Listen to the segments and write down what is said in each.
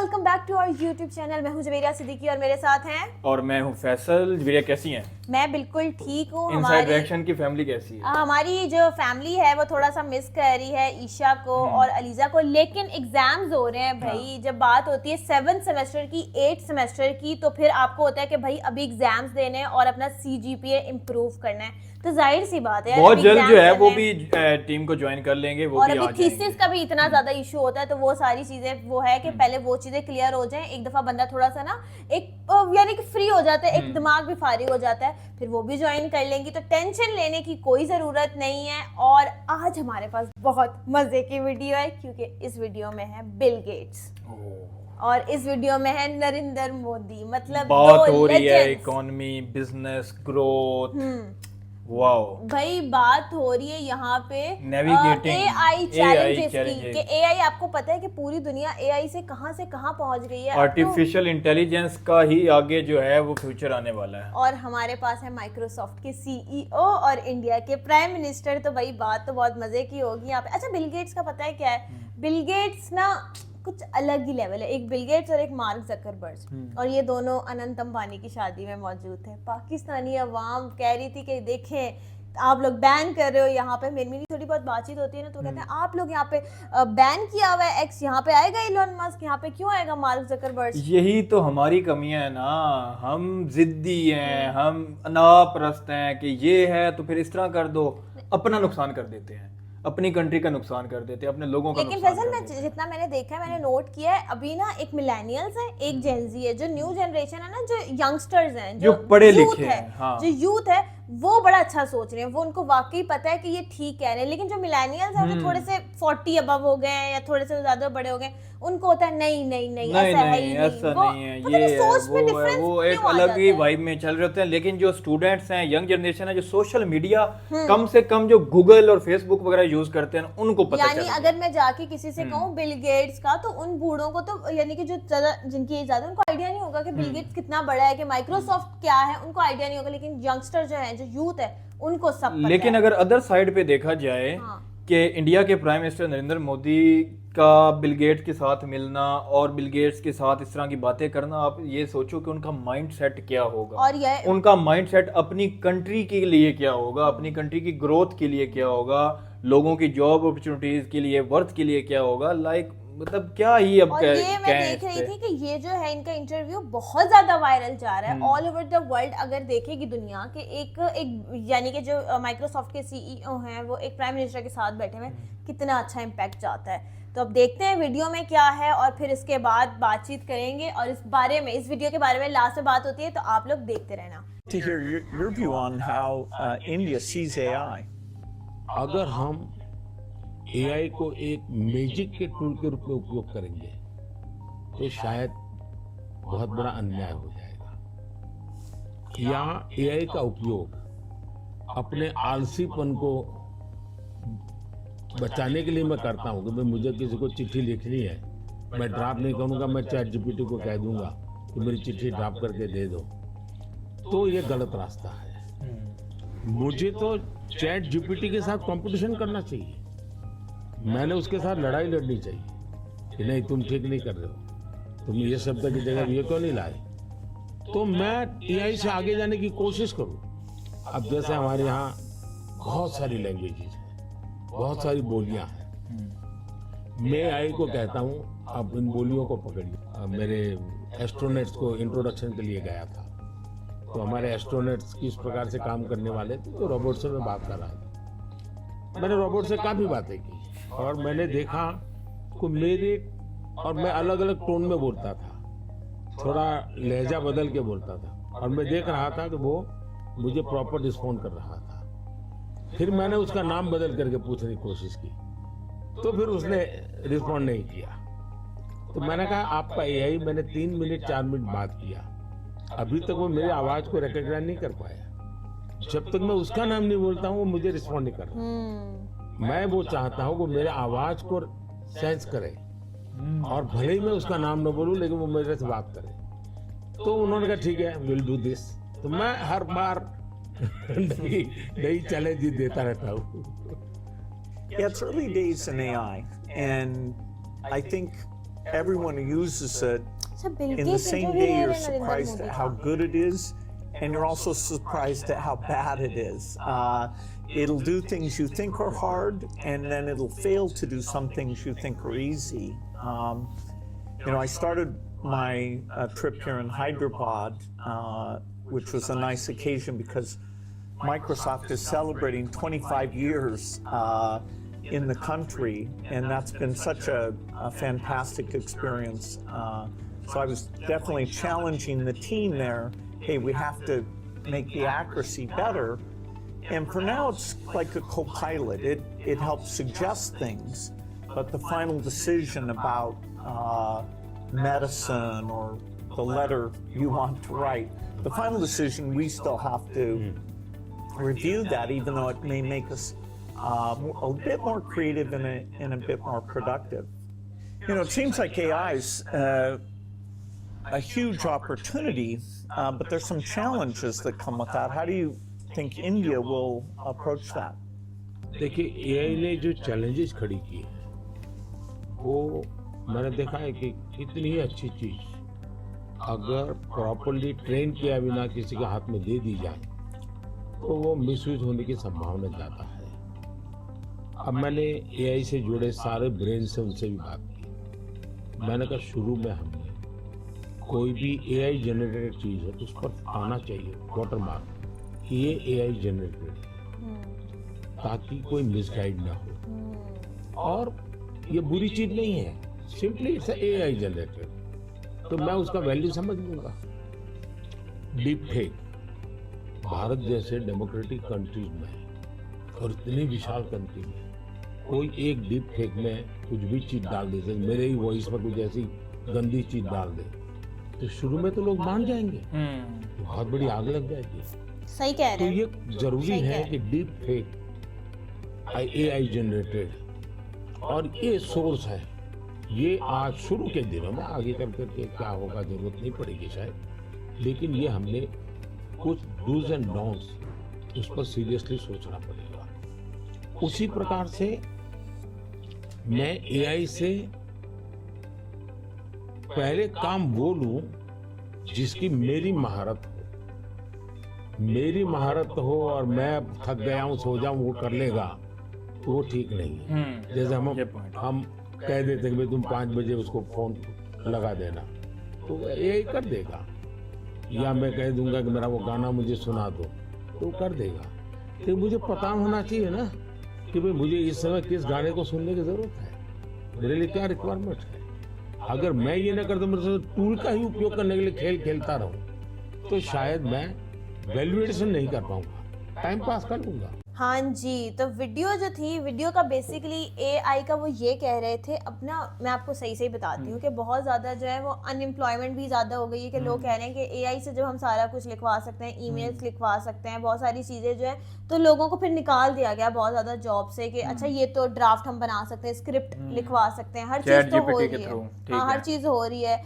Welcome back to our YouTube channel. मैं हूं जवेरिया सिद्दीकी और मेरे साथ हैं और मैं हूं फैसल। जवेरिया कैसी हैं? मैं बिल्कुल ठीक हूँ। इनसाइड रिएक्शन की फैमिली कैसी है? हमारी जो फैमिली है वो थोड़ा सा मिस कर रही है ईशा को और अलीजा को, लेकिन एग्जाम्स हो रहे हैं भाई। जब बात होती है 7 सेमेस्टर की 8 सेमेस्टर की, तो फिर आपको होता है कि भाई अभी एग्जाम्स देने हैं और अपना CGPA इम्प्रूव करना है। तो जाहिर सी बात है बहुत जल्द जो है वो भी टीम को ज्वाइन कर लेंगे, वो और भी अभी आ थीसिस जाएंगे। का भी इतना ज्यादा इशू होता है, तो वो सारी चीजें वो है कि पहले वो चीजें क्लियर हो जाएं। एक दफा बंदा थोड़ा सा ना एक यानी कि फ्री हो जाता है, एक दिमाग भी फारिग हो जाता है, फिर वो भी ज्वाइन कर लेंगी। तो टेंशन लेने की कोई जरूरत नहीं है। और आज हमारे पास बहुत मजे की वीडियो है, क्योंकि इस वीडियो में है बिल गेट्स और इस वीडियो में है नरेंद्र मोदी। मतलब बात दो हो रही है legends। Economy, business, growth. Wow भाई बात हो रही है यहाँ पे Navigating AI चैलेंजेस की challenges। कि AI, आपको पता है कि पूरी दुनिया AI से कहाँ पहुंच गई है। अब तो आर्टिफिशियल इंटेलिजेंस का ही आगे जो है वो फ्यूचर आने वाला है। और हमारे पास है माइक्रोसॉफ्ट के CEO और इंडिया के प्राइम मिनिस्टर। तो भाई बात तो बहुत मजे की होगी यहाँ पे। अच्छा, बिल गेट्स का पता है क्या है? बिल गेट्स ना कुछ अलग ही लेवल है। एक बिल गेट्स और एक मार्क जकरबर्ग, और ये दोनों अनंत अंबानी की शादी में मौजूद थे। पाकिस्तानी अवाम कह रही थी कि देखें आप लोग बैन कर रहे हो यहाँ पे। मेरी थोड़ी बहुत बातचीत होती है ना, तो कहते हैं आप लोग यहाँ पे बैन किया हुआ है एक्स, यहाँ पे आएगा इलोन मस्क, यहाँ पे क्यों आएगा मार्क जकरबर्ग? यही तो हमारी कमियां है ना, हम जिद्दी हैं, हम अनापरस्त हैं कि ये है तो फिर इस तरह कर दो। अपना नुकसान कर देते हैं, अपनी कंट्री का नुकसान कर देते हैं, अपने लोगों का लेकिन नुकसान फैसल, कर मैं देते हैं। जितना मैंने देखा है, मैंने नोट किया है, अभी ना एक मिलेनियल्स है, एक जेनजी है। जो न्यू जनरेशन है ना, जो यंगस्टर्स हैं, जो पढ़े यूथ लिखे है, हैं, हाँ। जो यूथ है, वो बड़ा अच्छा सोच रहे हैं। वो उनको वाकई पता है कि ये ठीक कह रहे हैं। लेकिन जो मिलेनियल्स हैं, जो थोड़े से 40 अबव हो गए हैं या थोड़े से ज्यादा बड़े हो गए, उनको होता है नहीं नहीं नहीं, ऐसा है ही ऐसा नहीं। नहीं है, पता ये नहीं सोच में है, डिफरेंस वो एक क्यों आ अलग जाता ही है। वाइब में चल रहे होते हैं। लेकिन जो स्टूडेंट्स हैं, यंग जनरेशन है, जो सोशल मीडिया कम से कम जो गूगल और फेसबुक वगैरह यूज करते हैं, उनको पता यानी चल अगर मैं जाके किसी से कहूँ बिल गेट्स का, तो उन बूढ़ों को तो यानी कि जो ज्यादा जिनकी एज ज्यादा, उनको आइडिया नहीं होगा कि बिल गेट्स कितना बड़ा है, कि माइक्रोसॉफ्ट क्या है, उनको आइडिया नहीं होगा। लेकिन यंगस्टर जो है, जो यूथ है, उनको सब पता लेकिन है। अगर अदर साइड पे देखा जाए कि इंडिया के प्राइम मिनिस्टर नरेंद्र मोदी का बिल गेट्स के साथ मिलना और बिल गेट्स के साथ इस तरह की बातें करना, आप ये सोचो कि उनका माइंड सेट क्या होगा। और ये उनका माइंड सेट अपनी कंट्री के लिए क्या होगा, अपनी कंट्री की ग्रोथ के लिए क्या होगा, लोगों की जॉब अपॉर्चुनिटीज के लिए, वर्थ के लिए क्या होगा। मतलब क्या ही अब और ये मैं देख रही थी कि ये जो है इनका इंटरव्यू बहुत ज्यादा वायरल जा रहा है ऑल ओवर द वर्ल्ड। अगर देखेगी दुनिया के एक यानी कि जो माइक्रोसॉफ्ट के CEO हैं, वो एक प्राइम मिनिस्टर के साथ बैठे हुए, कितना अच्छा इम्पैक्ट जाता है। तो अब देखते हैं वीडियो में क्या है, और फिर इसके बाद बातचीत करेंगे। और इस बारे में, इस वीडियो के बारे में लास्ट में बात होती है, तो आप लोग देखते रहना। To hear your view on how India sees AI. अगर हम AI को एक मैजिक के टूल के रूप में उपयोग करेंगे तो शायद बहुत बड़ा अन्याय हो जाएगा। या AI का उपयोग अपने आलसीपन को बचाने के लिए मैं करता हूँ कि भाई मुझे किसी को चिट्ठी लिखनी है, मैं ड्राफ्ट नहीं करूँगा, मैं ChatGPT को कह दूंगा कि मेरी चिट्ठी ड्राफ्ट करके दे दो, तो ये गलत रास्ता है। मुझे तो ChatGPT के साथ कंपटीशन करना चाहिए, मैंने उसके साथ लड़ाई लड़नी चाहिए कि नहीं तुम ठीक नहीं कर रहे हो, तुम ये शब्द की जगह ये क्यों नहीं लाए, तो मैं AI से आगे जाने की कोशिश करूं। अब जैसे हमारे यहाँ बहुत सारी लैंग्वेजेस हैं, बहुत सारी बोलियां हैं, मैं AI को कहता हूं आप इन बोलियों को पकड़िए। मेरे एस्ट्रोनॉट्स को इंट्रोडक्शन के लिए गया था, तो हमारे एस्ट्रोनॉट्स किस प्रकार से काम करने वाले थे, तो रोबोट से मैं बात कर रहा था। मैंने रोबोट से काफी बातें की और मैंने देखा को मेरे और मैं अलग अलग टोन में बोलता था, थोड़ा लहजा बदल के बोलता था, और मैं देख रहा था कि वो मुझे प्रॉपर रिस्पॉन्ड कर रहा था। फिर मैंने उसका नाम बदल करके पूछने की कोशिश की, तो फिर उसने रिस्पॉन्ड नहीं किया। तो मैंने कहा आपका AI, मैंने 3 मिनट 4 मिनट बात किया, अभी तक वो मेरी आवाज को रिकॉग्नाइज नहीं कर पाया। जब तक मैं उसका नाम नहीं बोलता हूँ वो मुझे रिस्पॉन्ड नहीं कर रहा। मैं वो चाहता हूँ वो मेरे आवाज को सेंस करे, और भले ही मैं उसका नाम न बोलूं लेकिन वो मेरे से बात करे। तो उन्होंने कहा ठीक है, विल डू दिस। तो मैं हर बार नई चैलेंज देता रहता हूँ। Yeah, it's early days in AI, and I think everyone who uses it, अच्छा Bill in the Gates same interview day ले you're रहे हैं Narendra surprised Modi at how का। good it is, and you're also surprised at how bad it is. It'll do things you think are hard, and then it'll fail to do some things you think are easy. I started my trip here in Hyderabad, which was a nice occasion because Microsoft is celebrating 25 years in the country, and that's been such a fantastic experience. So I was definitely challenging the team there. Hey, we have to make the accuracy better. And for now, it's like a co-pilot. It helps suggest things, but the final decision about medicine or the letter you want to write, the final decision, we still have to review that, even though it may make us a bit more creative and a bit more productive. It seems like AI is a huge opportunity, but there's some challenges that come with that. How do you think India will approach that? देखिए, AI ने जो challenges खड़ी की है वो मैंने देखा है कि कितनी ही अच्छी चीज अगर प्रॉपर्ली ट्रेन किया बिना किसी के हाथ में दे दी जाए तो वो मिसयूज होने की संभावना ज़्यादा है। अब मैंने एआई से जुड़े सारे ब्रेन से उनसे भी बात की। मैंने कहा शुरू में हमने कोई भी एआई जनरेटेड चीज़ है उस पर आना चाहिए वाटरमार्क कि ये एआई जनरेटेड, ताकि कोई मिसगाइड ना हो। और ये बुरी चीज़ नहीं है, सिंपली इट्स एआई जनरेटेड, तो मैं उसका वैल्यू समझ लूँगा। डीप फेक भारत जैसे डेमोक्रेटिक कंट्रीज में और इतनी विशाल कंट्री में कोई एक डीप फेक में कुछ भी चीज डाल दे, मेरे ही वॉइस पर कुछ ऐसी गंदी चीज डाल दे, तो शुरू में तो लोग मान जाएंगे, तो बहुत बड़ी आग लग जाएगी। सही कह तो रहे हैं। ये जरूरी है कि डीप फेक एआई जनरेटेड और ये सोर्स है, ये आज शुरू के दिनों में, आगे चल करके क्या होगा जरूरत नहीं पड़ेगी शायद, लेकिन ये हमने कुछ डूज एंड डोंट्स उस पर सीरियसली सोचना पड़ेगा। उसी प्रकार से मैं एआई से पहले काम वो लूं जिसकी मेरी महारत हो और मैं थक गया हूं सो जाऊं वो कर लेगा, तो वो ठीक नहीं है। जैसे हम कह देते कि भाई तुम 5 बजे उसको फोन लगा देना, तो एआई कर देगा, या मैं कह दूंगा कि मेरा वो गाना मुझे सुना दो, तो कर देगा। तो मुझे पता होना चाहिए ना कि भाई मुझे इस समय किस गाने को सुनने की जरूरत है, मेरे लिए क्या रिक्वायरमेंट है। अगर मैं ये ना करता, मेरे टूल का ही उपयोग करने के लिए खेल खेलता रहूं, तो शायद मैं वैल्यूएशन नहीं कर पाऊंगा, टाइम पास कर लूंगा। हाँ जी, तो वीडियो जो थी, वीडियो का बेसिकली एआई का वो ये कह रहे थे, अपना मैं आपको सही सही बताती हूँ कि बहुत ज़्यादा जो है वो अनएम्प्लॉयमेंट भी ज़्यादा हो गई है कि लोग कह रहे हैं कि एआई से जब हम सारा कुछ लिखवा सकते हैं, ईमेल्स लिखवा सकते हैं, बहुत सारी चीज़ें जो है, तो लोगों को फिर निकाल दिया गया बहुत ज़्यादा जॉब से कि अच्छा ये तो ड्राफ्ट हम बना सकते हैं, स्क्रिप्ट लिखवा सकते हैं, हर चीज़ तो हो रही है, हाँ हर चीज़ हो रही है,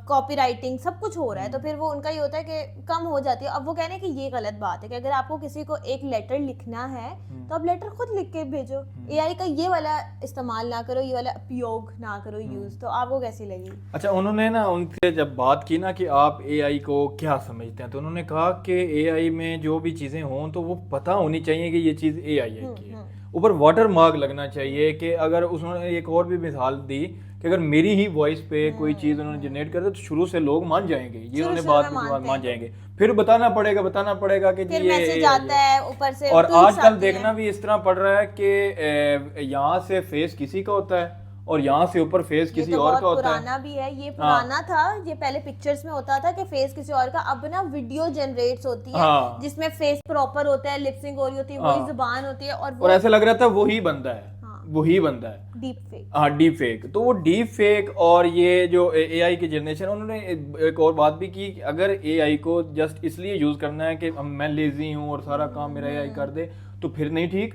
कॉपी राइटिंग सब कुछ हो रहा है, तो फिर वो उनका ये होता है कि कम हो जाती है। अब वो कह रहे हैं कि ये गलत बात है कि अगर आपको किसी को एक लेटर लिखना है तो आप लेटर खुद लिख के भेजो, एआई का ये वाला इस्तेमाल ना करो, ये वाला उपयोग ना करो यूज। तो आपको कैसी लगी? अच्छा, उन्होंने ना उनसे जब बात की ना कि आप एआई को क्या समझते हैं, तो उन्होंने कहा कि एआई में जो भी चीज़ें हों तो वो पता होनी चाहिए कि ये चीज़ एआई है की है, ऊपर वाटर मार्क लगना चाहिए कि अगर उसने एक और भी मिसाल दी कि अगर मेरी ही वॉइस पे कोई चीज़ उन्होंने जनरेट कर दी तो शुरू से लोग मान जाएंगे, ये उन्होंने बात मान जाएंगे, फिर बताना पड़ेगा कि फिर मैसेज आता है ऊपर से। और आजकल देखना भी इस तरह पड़ रहा है कि यहाँ से फेस किसी का होता है और यहाँ से ऊपर फेस किसी तो और का होता है। पुराना भी है, ये पुराना था, ये पहले पिक्चर्स में होता था कि फेस किसी और का, अब ना वीडियो जनरेट्स होती है जिसमें फेस प्रॉपर होता है, लिपसिंग हो रही होती है, वही जुबान होती है, और ऐसा लग रहा था वही बंदा है, वही बंदा है, डीप फेक। हाँ डीप फेक। तो वो डीप फेक और ये जो एआई की जनरेशन, उन्होंने एक और बात भी की कि अगर एआई को जस्ट इसलिए यूज करना है कि मैं लेजी हूँ और सारा काम मेरा एआई कर दे, तो फिर नहीं ठीक।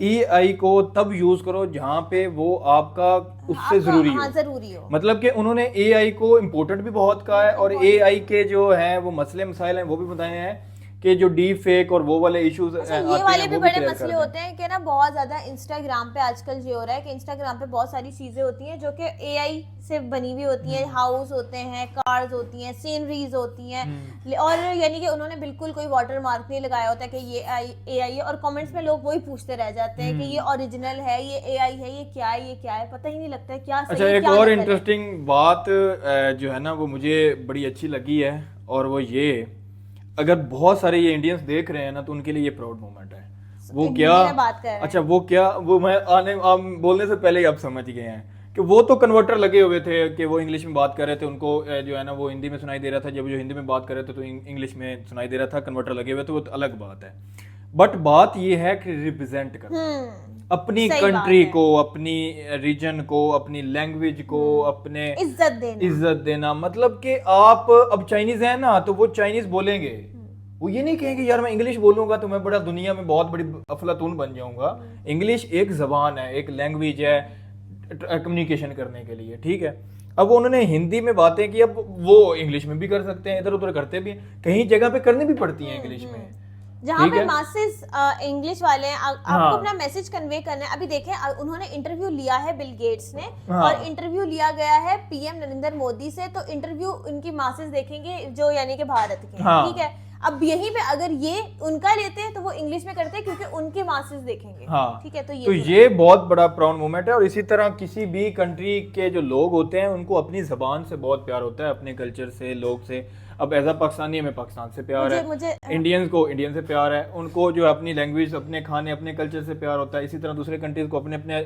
एआई को तब यूज करो जहाँ पे वो आपका उससे जरूरी हो, जरूरी हो। मतलब कि उन्होंने एआई को इम्पोर्टेंट भी बहुत कहा है और एआई के जो है वो मसले मसाइल हैं वो भी बताए हैं कि जो डीप फेक और वो वाले इश्यूज अच्छा, ये वाले भी बड़े मसले होते हैं कि ना बहुत ज्यादा इंस्टाग्राम पे आजकल ये हो रहा है कि इंस्टाग्राम पे बहुत सारी चीजें होती हैं जो कि एआई से बनी हुई होती हैं, हाउस होते हैं, कार्स होती हैं, सीनरीज होती हैं, और यानी कि उन्होंने बिल्कुल कोई वाटर मार्क नहीं लगाया होता कि ये एआई है, और कमेंट्स में लोग वही पूछते रह जाते हैं कि ये ओरिजिनल है, ये एआई है, ये क्या है, पता ही नहीं लगता है क्या सही अच्छा, है, एक क्या और गलत है। इंटरेस्टिंग बात जो है ना वो मुझे बड़ी अच्छी लगी है, और वो ये, अगर बहुत सारे ये इंडियंस देख रहे हैं ना तो उनके लिए ये प्राउड मोमेंट है। वो हिंदी क्या, में बात कर रहे हैं। अच्छा वो क्या, वो मैं आप बोलने से पहले ही आप समझ गए हैं कि वो तो कन्वर्टर लगे हुए थे कि वो इंग्लिश में बात कर रहे थे, उनको जो है ना वो हिंदी में सुनाई दे रहा था, जब जो हिंदी में बात कर रहे थे तो इंग्लिश में सुनाई दे रहा था, कन्वर्टर लगे हुए थे, वो तो अलग बात है। बट बात ये है कि रिप्रेजेंट करना अपनी सही बात कंट्री है। को, अपनी रीजन को, अपनी लैंग्वेज को, अपने इज्जत देना। मतलब कि आप अब चाइनीज हैं ना तो वो चाइनीज बोलेंगे, वो ये नहीं कहेंगे यार मैं इंग्लिश बोलूंगा तो मैं बड़ा दुनिया में बहुत बड़ी अफलातून बन जाऊंगा। इंग्लिश एक जबान है, एक लैंग्वेज है कम्युनिकेशन करने के लिए, ठीक है। अब उन्होंने हिंदी में बातें की, अब वो इंग्लिश में भी कर सकते हैं, इधर उधर करते भी हैं, कहीं जगह पे करनी भी पड़ती है इंग्लिश में। जहाँ ठीक पे है? मासेस इंग्लिश वाले हैं, आपको हाँ। अपना मैसेज कन्वे करना है। अभी देखें उन्होंने इंटरव्यू लिया है बिल गेट्स ने, हाँ। और इंटरव्यू लिया गया है पीएम नरेंद्र मोदी से, तो इंटरव्यू उनकी मासेस देखेंगे जो यानी कि भारत के हैं, हाँ। ठीक है। अब यहीं पे अगर ये उनका लेते हैं तो वो इंग्लिश में करते हैं क्योंकि उनके मासेस देखेंगे, हाँ। ठीक है। तो तो ये बहुत बड़ा प्राउड मोमेंट है। और इसी तरह किसी भी कंट्री के जो लोग होते हैं उनको अपनी जबान से बहुत प्यार होता है, अपने कल्चर से, लोग से। अब एज अ पाकिस्तानी हमें पाकिस्तान से प्यार मुझे है, इंडियंस को इंडियन से प्यार है, उनको जो है अपनी लैंग्वेज, अपने खाने, अपने कल्चर से प्यार होता है। इसी तरह दूसरे कंट्रीज को अपने अपने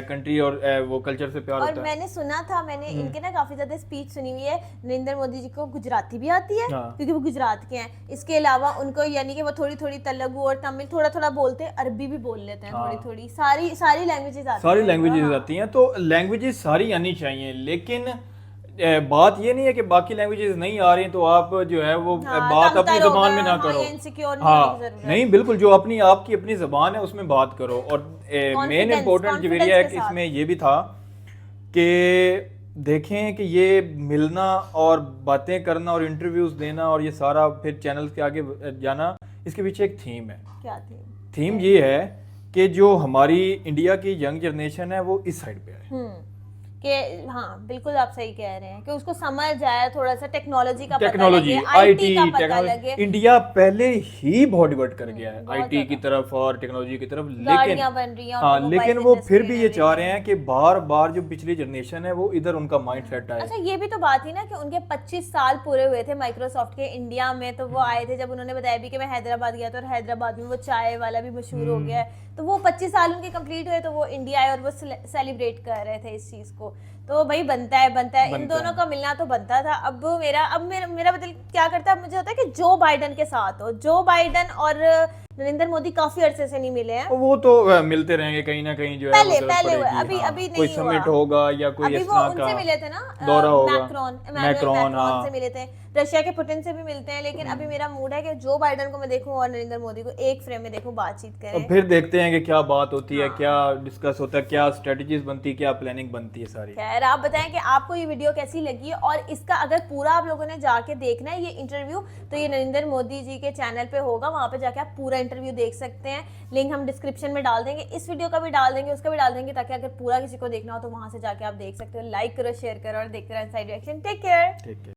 कंट्री और वो कल्चर से प्यार और होता है। मैंने सुना था, मैंने इनके ना काफी ज्यादा स्पीच सुनी हुई है, नरेंद्र मोदी जी को गुजराती भी आती है हाँ। क्योंकि वो गुजरात के हैं। इसके अलावा उनको यानी कि वो थोड़ी थोड़ी तेलुगु और तमिल थोड़ा थोड़ा बोलते हैं, अरबी भी बोल लेते हैं, थोड़ी थोड़ी, सारी लैंग्वेजेस आती सारी हैं। लैंग्वेजेस हाँ। आती हैं, तो लैंग्वेजेस सारी आनी चाहिए। लेकिन बात ये नहीं है कि बाकी लैंग्वेजेस नहीं आ रही तो आप जो है वो हाँ, बात अपनी तंगतर जबान में होगा, ना करो। हाँ, insecure नहीं होने की जरूरत। नहीं, बिल्कुल, जो अपनी आपकी अपनी जबान है उसमें बात करो। और मेन Confidence इम्पोर्टेंट जरिया के साथ। इसमें ये भी था कि देखें कि ये मिलना और बातें करना और इंटरव्यूज देना और ये सारा फिर चैनल के आगे जाना, इसके पीछे एक थीम है। क्या थी? थीम ये है कि जो हमारी इंडिया की यंग जनरेशन है वो इस साइड पे है। कि हाँ बिल्कुल आप सही कह रहे हैं कि उसको समझ आया, थोड़ा सा टेक्नोलॉजी का टेक्नोलॉजी, पता लगे, आईटी का पता टेक्नोलॉजी, लगे। इंडिया पहले ही बहुत डिवर्ट कर गया है बहुत आईटी की ज्यादा। तरफ और टेक्नोलॉजी की तरफ। लेकिन गाड़ियां बन रही हैं, हाँ, automobile लेकिन वो industry फिर भी ये में चाह रहे हैं कि बार बार जो पिछली जनरेशन है वो इधर उनका माइंड सेट आए। अच्छा, ये भी तो बात थी ना कि उनके 25 साल पूरे हुए थे माइक्रोसॉफ्ट के इंडिया में, तो वो आए थे जब उन्होंने बताया भी कि मैं हैदराबाद गया था और हैदराबाद में वो चाय वाला भी मशहूर हो गया है। तो वो 25 साल उनके कंप्लीट हुए तो वो इंडिया आए और वो सेलिब्रेट कर रहे थे इस चीज को। तो भाई बनता है इन दोनों का मिलना तो बनता था। अब मेरा बदल क्या करता है, मुझे होता है कि जो बाइडन के साथ हो, जो बाइडन और नरेंद्र मोदी काफी अरसे से नहीं मिले हैं। वो तो मिलते रहेंगे कहीं ना कहीं, जो है पहले वो जरूरत हुआ, पड़ेगी। अभी कोई नहीं समिट हुआ। होगा या कोई अभी इस वो तरह उनसे का मिले थे ना, दौरा होगा, मैक्रोन हाँ। से मिले थे, रशिया के पुतिन से भी मिलते हैं। लेकिन अभी मेरा मूड है कि जो बाइडन को मैं देखूं और नरेंद्र मोदी को एक फ्रेम में देखूं, बातचीत और करें। फिर देखते हैं कि क्या बात होती है, क्या डिस्कस होता है, क्या स्ट्रेटजीज बनती है, क्या प्लानिंग बनती है सारी। खैर, आप बताएं कि आपको ये वीडियो कैसी लगी, और इसका अगर पूरा आप लोगों ने जाके देखना है ये इंटरव्यू, तो ये नरेंद्र मोदी जी के चैनल पे होगा, वहां पे जाके आप पूरा इंटरव्यू देख सकते हैं। लिंक हम डिस्क्रिप्शन में डाल देंगे, इस वीडियो का भी डाल देंगे, उसका भी डाल देंगे, ताकि अगर पूरा किसी को देखना हो तो वहां से जाके आप देख सकते हो। लाइक करो, शेयर करो और देखते रहो इनसाइड रिएक्शन। Take care. ठीक है।